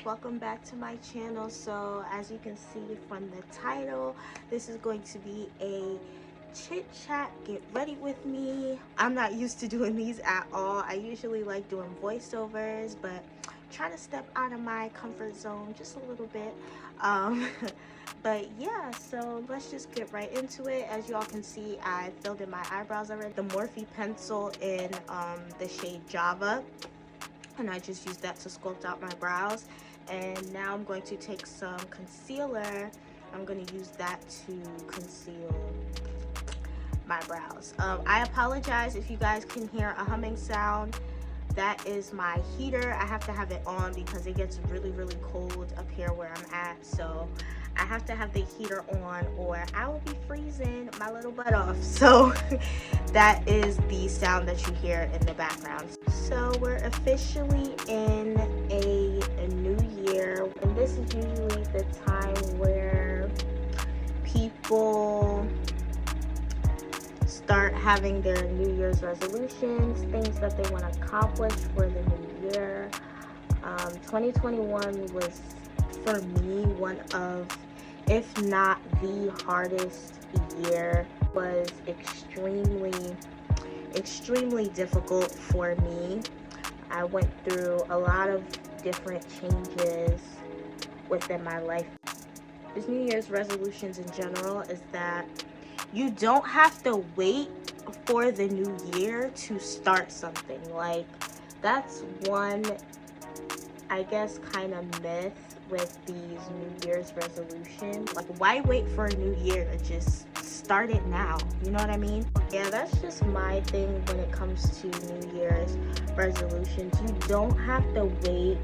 welcome back to my channel. So as you can see from the title, this is going to be a chit chat, get ready with me. I'm not used to doing these at all. I usually like doing voiceovers, but I'm trying to step out of my comfort zone just a little bit. But yeah, so let's just get right into it. As y'all can see, I filled in my eyebrows already. The Morphe pencil in the shade Java, and I just used that to sculpt out my brows. And now I'm going to take some concealer. I'm going to use that to conceal my brows. I apologize if you guys can hear a humming sound. That is my heater. I have to have it on because it gets really cold up here where I'm at, so I have to have the heater on or I will be freezing my little butt off. So that is the sound that you hear in the background. So we're officially in a new year, and this is usually the time where people start having their New Year's resolutions, things that they want to accomplish for the new year. 2021 was, for me, one of, if not the hardest year. It was extremely difficult for me. I went through a lot of different changes within my life. This New Year's resolutions in general is that you don't have to wait for the new year to start something. Like, that's one, I guess, kind of myth with these New Year's resolutions. Like, why wait for a new year? Just start it now. You know what I mean? Yeah, that's just my thing when it comes to New Year's resolutions. You don't have to wait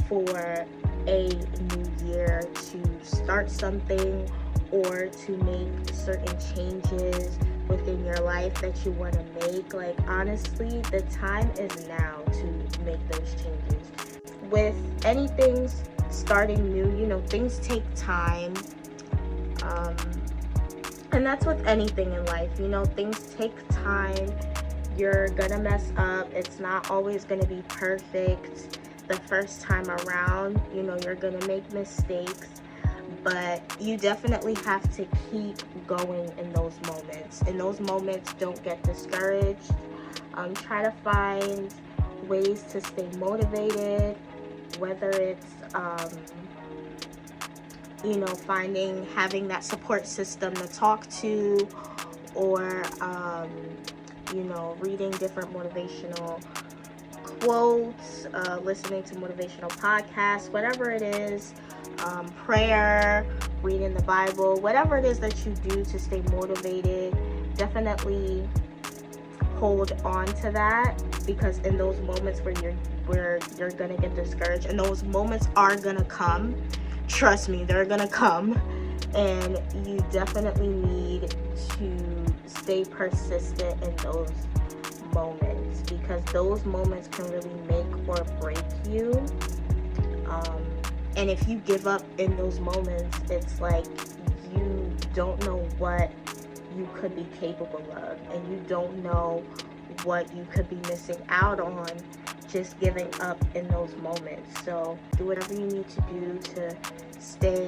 for a new year to start something or to make certain changes within your life that you want to make. Like, honestly, the time is now to make those changes. With anything starting new, you know, things take time. And that's with anything in life, you know, things take time. You're gonna mess up. It's not always gonna be perfect the first time around. You know, you're gonna make mistakes, but you definitely have to keep going in those moments. In those moments, don't get discouraged. Try to find ways to stay motivated, whether it's you know, having that support system to talk to, or you know, reading different motivational quotes, listening to motivational podcasts, whatever it is, prayer, reading the Bible, whatever it is that you do to stay motivated, definitely hold on to that, because in those moments where you're gonna get discouraged, and those moments are gonna come, trust me, they're gonna come, and you definitely need to stay persistent in those moments, because those moments can really make or break you. And if you give up in those moments, it's like you don't know what you could be capable of, and you don't know what you could be missing out on just giving up in those moments. So do whatever you need to do to stay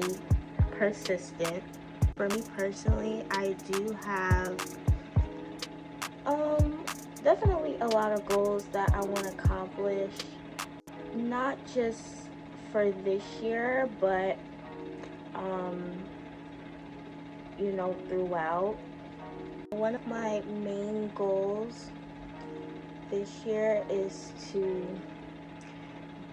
persistent. For me personally, I do have definitely a lot of goals that I want to accomplish, not just for this year, but you know, throughout. One of my main goals this year is to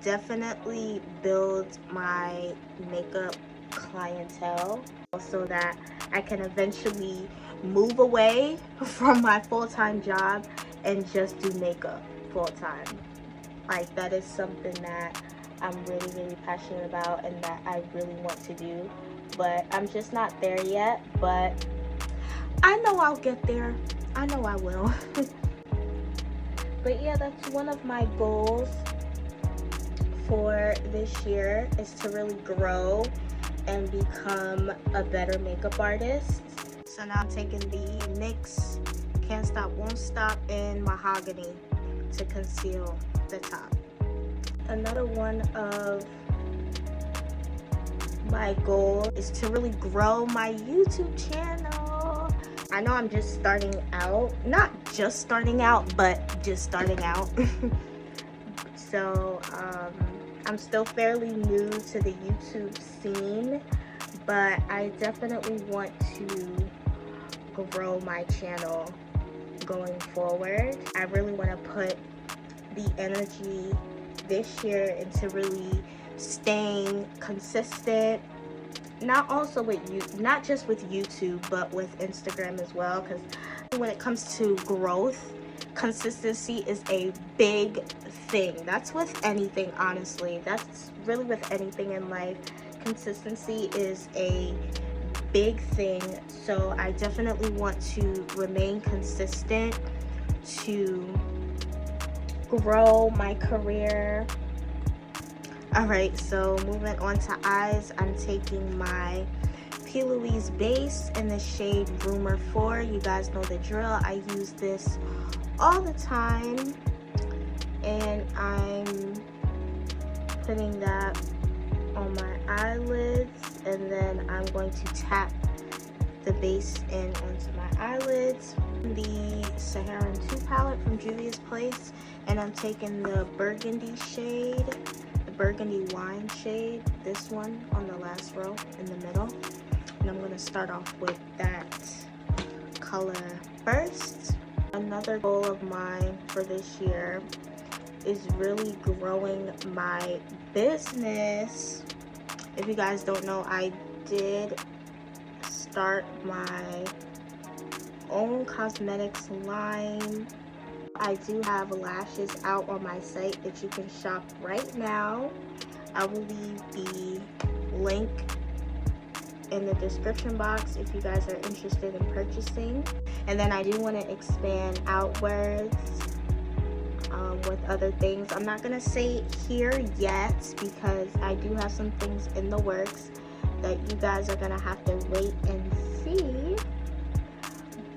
definitely build my makeup clientele so that I can eventually move away from my full-time job and just do makeup full-time. Like, that is something that I'm really passionate about and that I really want to do, but I'm just not there yet. But I know I'll get there. I know I will. But yeah, that's one of my goals for this year, is to really grow and become a better makeup artist. So now I'm taking the NYX Can't Stop Won't Stop in Mahogany to conceal the top. Another one of My goal is to really grow my YouTube channel. I know I'm just starting out, not just starting out, but just starting out. So I'm still fairly new to the YouTube scene, but I definitely want to grow my channel going forward. I really want to put the energy this year into really staying consistent, not just with YouTube, but with Instagram as well, because when it comes to growth, consistency is a big thing. That's with anything, honestly. That's really with anything in life. Consistency is a big thing. So I definitely want to remain consistent to grow my career. Alright, so moving on to eyes, I'm taking my P. Louise base in the shade Rumor 4. You guys know the drill. I use this all the time, and I'm putting that on my eyelids, and then I'm going to tap the base in onto my eyelids. The Saharan 2 palette from Juvia's Place, and I'm taking the burgundy shade, the burgundy wine shade, this one on the last row in the middle, and I'm going to start off with that color first. Another goal of mine for this year is really growing my business. If you guys don't know, I did start my own cosmetics line. I do have lashes out on my site that you can shop right now. I will leave the link in the description box if you guys are interested in purchasing. And then I do want to expand outwards with other things. I'm not gonna say it here yet because I do have some things in the works that you guys are gonna have to wait and see.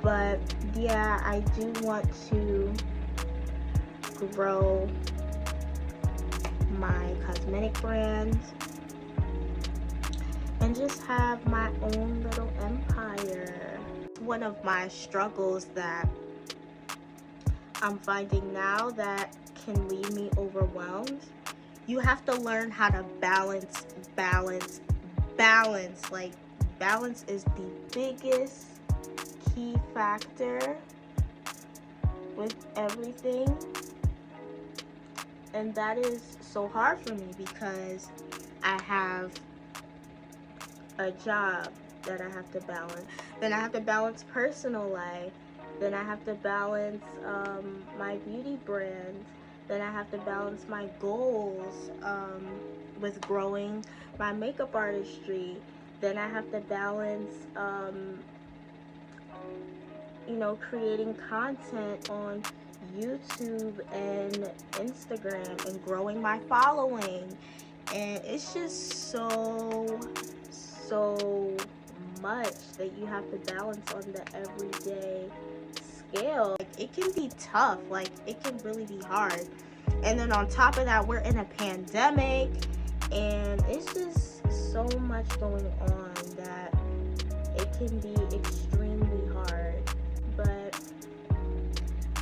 But yeah, I do want to grow my cosmetic brand and just have my own little empire. One of my struggles that I'm finding now that can leave me overwhelmed, you have to learn how to balance. Like, balance is the biggest key factor with everything, and that is so hard for me because I have a job that I have to balance, then I have to balance personal life, then I have to balance my beauty brand, then I have to balance my goals with growing my makeup artistry, then I have to balance you know, creating content on YouTube and Instagram and growing my following, and it's just so much that you have to balance on the everyday scale. Like, it can be tough, like it can really be hard, and then on top of that we're in a pandemic and it's just so much going on that it can be extremely hard. But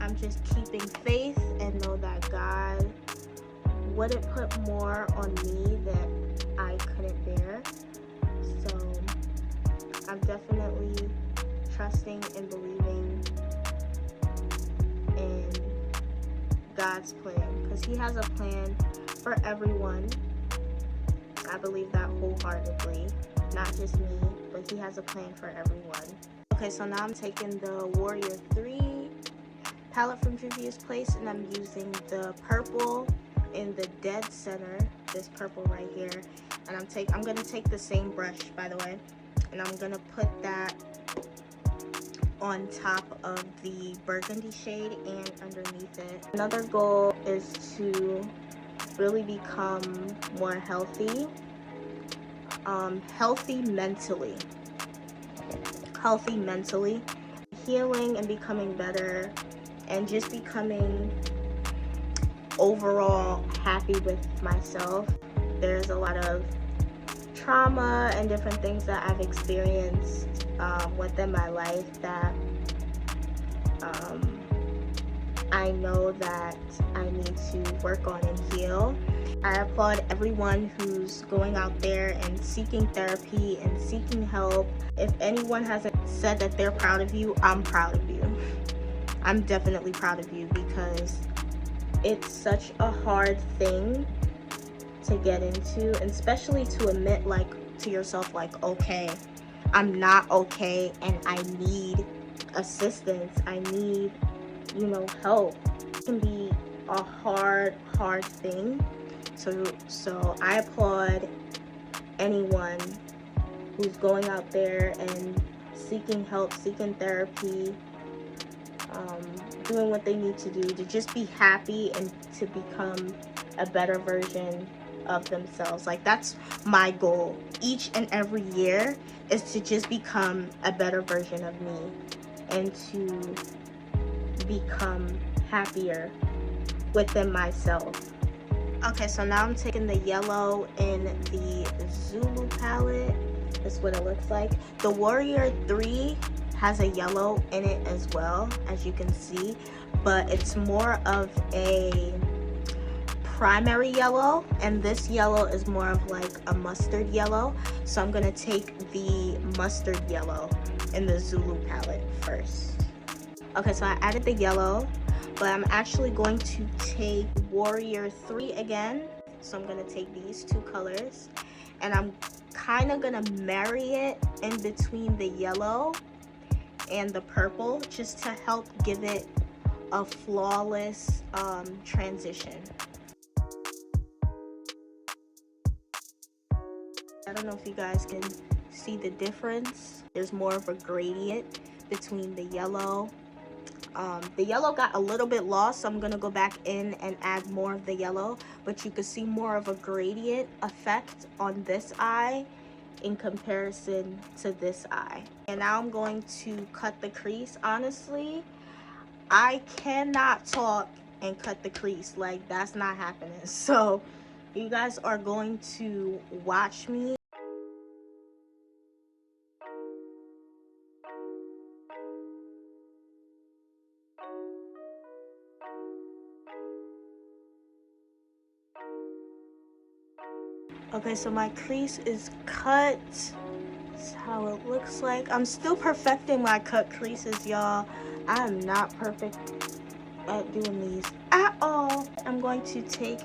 I'm just keeping faith and know that God wouldn't put more on me that I couldn't bear. So I'm definitely trusting and believing in God's plan, because He has a plan for everyone. I believe that wholeheartedly, not just me, but He has a plan for everyone. Okay, so now I'm taking the Warrior 3 palette from Juvia's Place, and I'm using the purple in the dead center, this purple right here, and I'm gonna take the same brush, by the way, and I'm gonna put that on top of the burgundy shade and underneath it. Another goal is to really become more healthy, healthy mentally, healing and becoming better, and just becoming overall happy with myself. There's a lot of trauma and different things that I've experienced within my life that I know that I need to work on and heal. I applaud everyone who's going out there and seeking therapy and seeking help. If anyone hasn't said that they're proud of you, I'm proud of you. I'm definitely proud of you, because it's such a hard thing to get into, and especially to admit, like, to yourself, like, okay, I'm not okay and I need assistance. I need, you know, help. It can be a hard thing. So I applaud anyone who's going out there and seeking help, seeking therapy, doing what they need to do to just be happy and to become a better version of themselves. Like, that's my goal each and every year, is to just become a better version of me and to become happier within myself. Okay, so now I'm taking the yellow in the Zulu palette. That's what it looks like. The Warrior 3 has a yellow in it as well, as you can see, but it's more of a primary yellow, and this yellow is more of like a mustard yellow. So I'm gonna take the mustard yellow in the Zulu palette first. Okay, so I added the yellow, but I'm actually going to take Warrior 3 again. So I'm gonna take these two colors, and I'm kind of gonna marry it in between the yellow and the purple, just to help give it a flawless transition. I don't know if you guys can see the difference. There's more of a gradient between the yellow. The yellow got a little bit lost, so I'm gonna go back in and add more of the yellow, but you can see more of a gradient effect on this eye in comparison to this eye. And now I'm going to cut the crease. Honestly, I cannot talk and cut the crease. Like, that's not happening. So you guys are going to watch me. Okay, so my crease is cut. That's how it looks like. I'm still perfecting my cut creases, y'all. I am not perfect at doing these at all. I'm going to take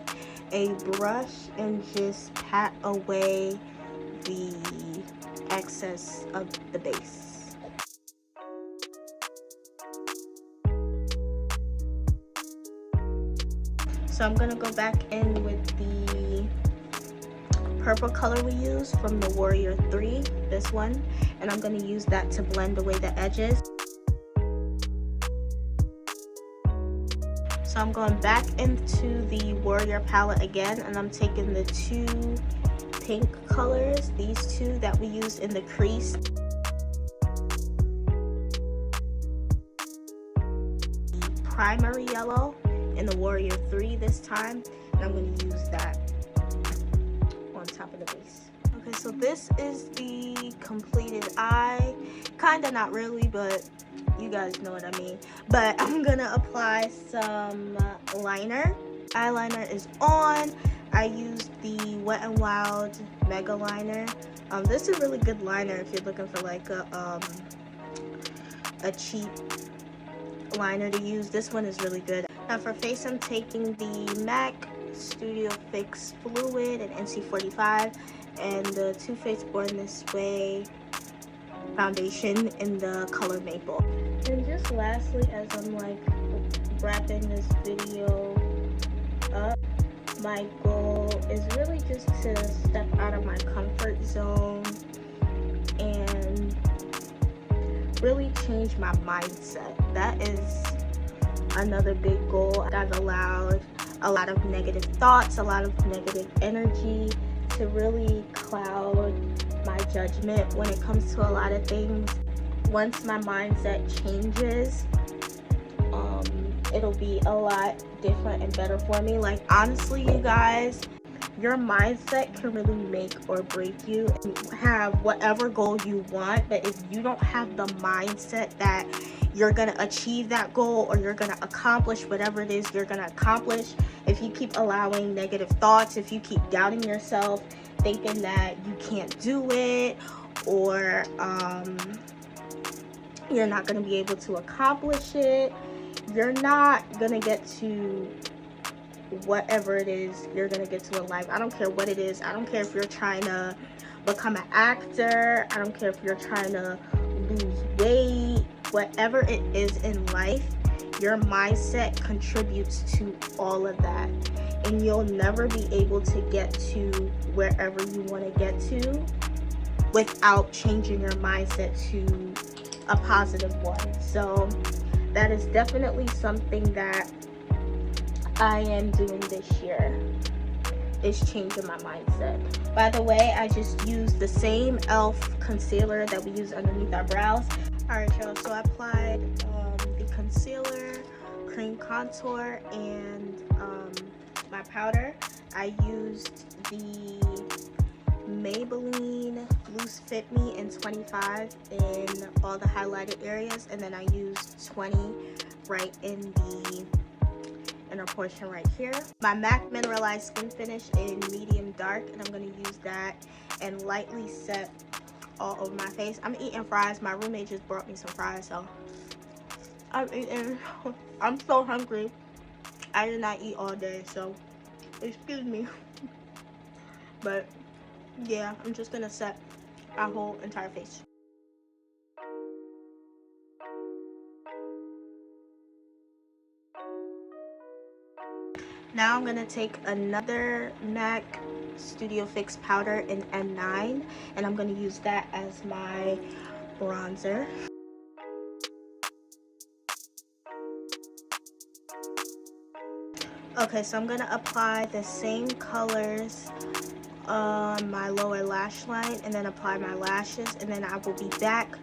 a brush and just pat away the excess of the base. So I'm gonna go back in with the purple color we used from the Warrior 3, this one, and I'm going to use that to blend away the edges. So I'm going back into the Warrior palette again, and I'm taking the two pink colors, these two that we used in the crease. The primary yellow in the Warrior 3 this time, and I'm going to use that on top of the base. Okay, so this is the completed eye. Kinda, not really, but you guys know what I mean. But I'm gonna apply some liner. Eyeliner is on. I used the Wet n Wild Mega Liner. This is a really good liner if you're looking for like a cheap liner to use. This one is really good. Now for face, I'm taking the MAC Studio Fix Fluid and NC45 and the Too Faced Born This Way foundation in the color Maple. And just lastly, as I'm like wrapping this video up, my goal is really just to step out of my comfort zone and really change my mindset. That is another big goal. I've allowed a lot of negative thoughts, a lot of negative energy to really cloud my judgment when it comes to a lot of things. Once my mindset changes, it'll be a lot different and better for me. Like, honestly, you guys, Your mindset can really make or break you. And you have whatever goal you want, but if you don't have the mindset that you're gonna achieve that goal, or you're gonna accomplish whatever it is you're gonna accomplish, if you keep allowing negative thoughts, if you keep doubting yourself, thinking that you can't do it, or you're not gonna be able to accomplish it, you're not gonna get to whatever it is you're gonna get to in life. I don't care what it is. I don't care if you're trying to become an actor. I don't care if you're trying to lose weight. Whatever it is in life, your mindset contributes to all of that, and you'll never be able to get to wherever you want to get to without changing your mindset to a positive one. So that is definitely something that I am doing this year, is changing my mindset. By the way, I just used the same e.l.f. concealer that we use underneath our brows. Alright y'all, so I applied the concealer, cream contour, and my powder. I used the Maybelline Loose Fit Me in 25 in all the highlighted areas, and then I used 20 right in the inner portion right here. My MAC Mineralized Skin Finish in medium dark, and I'm going to use that and lightly set all over my face. I'm eating fries. My roommate just brought me some fries, so I'm eating. I'm so hungry. I did not eat all day, so excuse me. But yeah, I'm just gonna set our whole entire face. Now I'm gonna take another MAC Studio Fix powder in M9, and I'm gonna use that as my bronzer. Okay, so I'm gonna apply the same colors on my lower lash line, and then apply my lashes, and then I will be back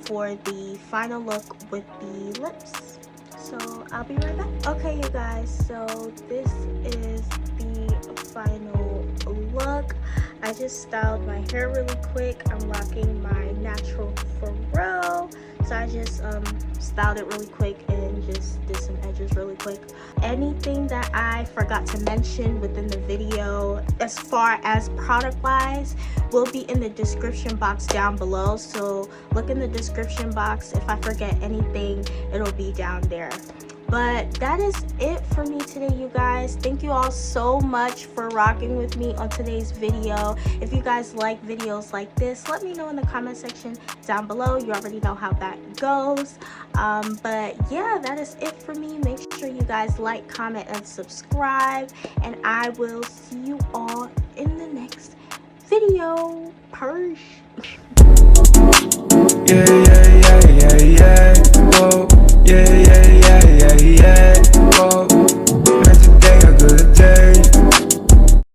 for the final look with the lips. So I'll be right back. Okay, you guys, so this is the final look. I just styled my hair really quick. I'm rocking my natural Pharrell, so I just styled it really quick and just did some edges really quick. Anything that I forgot to mention within the video as far as product wise will be in the description box down below, so look in the description box. If I forget anything, it'll be down there. But that is it for me today, you guys. Thank you all so much for rocking with me on today's video. If you guys like videos like this, let me know in the comment section down below. You already know how that goes. But yeah, that is it for me. Make sure you guys like, comment, and subscribe, and I will see you all in the next video. Pursh. Yeah, yeah.